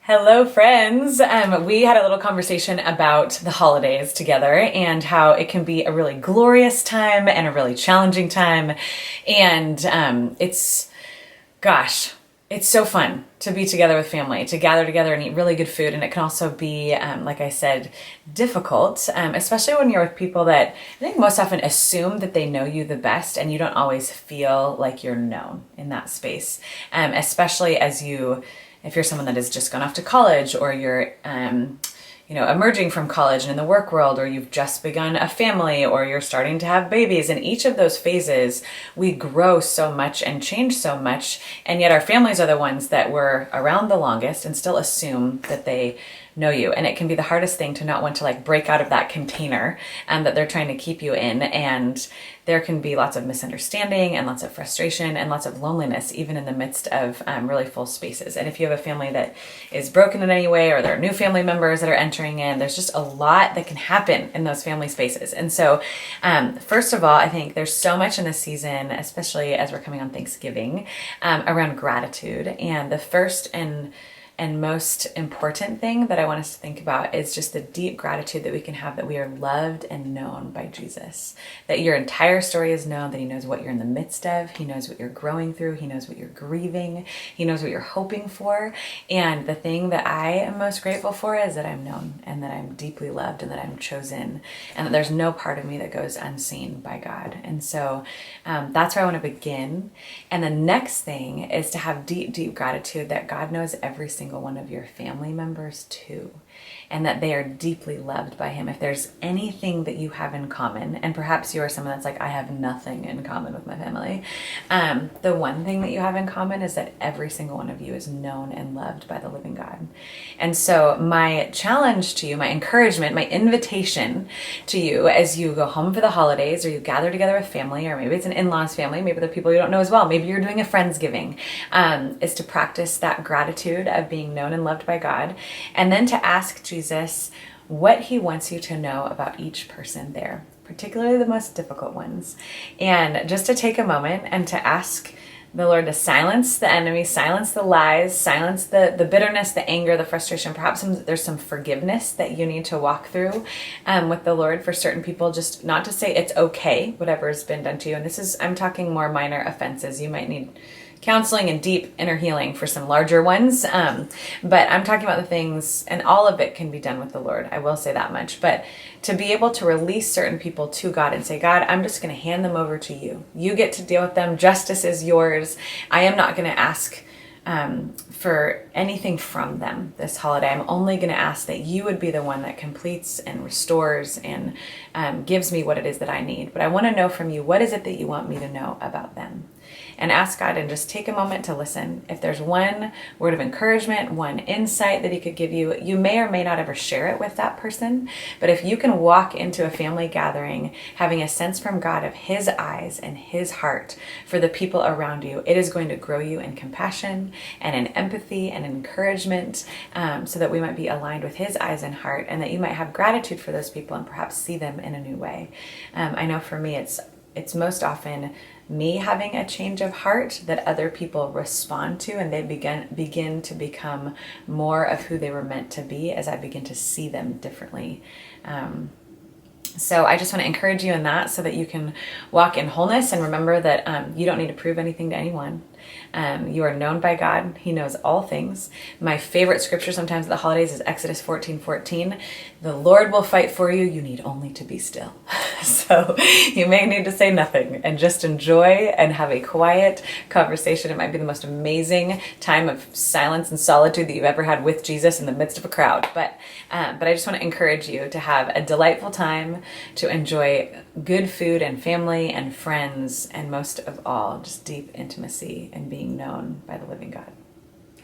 Hello, friends. We had a little conversation about the holidays together and how it can be a really glorious time and a really challenging time. And it's so fun to be together with family, to gather together and eat really good food. And it can also be, like I said, difficult, especially when you're with people that I think most often assume that they know you the best, and you don't always feel like you're known in that space, especially if you're someone that has just gone off to college, or you're, emerging from college and in the work world, or you've just begun a family, or you're starting to have babies. In each of those phases, we grow so much and change so much, and yet our families are the ones that were around the longest and still assume that they know you. And it can be the hardest thing to not want to break out of that container that they're trying to keep you in. And there can be lots of misunderstanding and lots of frustration and lots of loneliness, even in the midst of really full spaces. And if you have a family that is broken in any way, or there are new family members that are entering in, there's just a lot that can happen in those family spaces. And so, first of all, I think there's so much in this season, especially as we're coming on Thanksgiving, around gratitude. And the first and most important thing that I want us to think about is just the deep gratitude that we can have that we are loved and known by Jesus. That your entire story is known, that He knows what you're in the midst of, He knows what you're growing through, He knows what you're grieving, He knows what you're hoping for. And the thing that I am most grateful for is that I'm known, and that I'm deeply loved, and that I'm chosen, and that there's no part of me that goes unseen by God. And so that's where I want to begin. And the next thing is to have deep, deep gratitude that God knows every single one of your family members too, and that they are deeply loved by Him. If there's anything that you have in common, and perhaps you are someone that's like, I have nothing in common with my family, the one thing that you have in common is that every single one of you is known and loved by the living God. And so my challenge to you, my encouragement, my invitation to you as you go home for the holidays, or you gather together with family, or maybe it's an in-laws family, maybe they're people you don't know as well, maybe you're doing a Friendsgiving, is to practice that gratitude of being known and loved by God, and then to ask Jesus what He wants you to know about each person there, particularly the most difficult ones. And just to take a moment and to ask the Lord to silence the enemy, silence the lies, silence the bitterness, the anger, the frustration. Perhaps there's some forgiveness that you need to walk through with the Lord for certain people, just not to say it's okay, whatever has been done to you. And I'm talking more minor offenses. You might need counseling and deep inner healing for some larger ones. But I'm talking about the things, and all of it can be done with the Lord. I will say that much. But to be able to release certain people to God and say, God, I'm just going to hand them over to you. You get to deal with them. Justice is yours. I am not going to ask for anything from them this holiday. I'm only going to ask that you would be the one that completes and restores and gives me what it is that I need. But I want to know from you, what is it that you want me to know about them? And ask God, and just take a moment to listen. If there's one word of encouragement, one insight that He could give you, you may or may not ever share it with that person. But if you can walk into a family gathering having a sense from God of His eyes and His heart for the people around you, it is going to grow you in compassion and in empathy and encouragement, so that we might be aligned with His eyes and heart, and that you might have gratitude for those people and perhaps see them in a new way. I know for me, it's most often me having a change of heart that other people respond to, and they begin to become more of who they were meant to be as I begin to see them differently. So I just want to encourage you in that, so that you can walk in wholeness and remember that you don't need to prove anything to anyone. You are known by God. He knows all things. My favorite scripture sometimes at the holidays is Exodus 14:14. The Lord will fight for you. You need only to be still. So you may need to say nothing and just enjoy and have a quiet conversation. It might be the most amazing time of silence and solitude that you've ever had with Jesus in the midst of a crowd. But I just want to encourage you to have a delightful time, to enjoy good food and family and friends, and most of all, just deep intimacy and being known by the living God.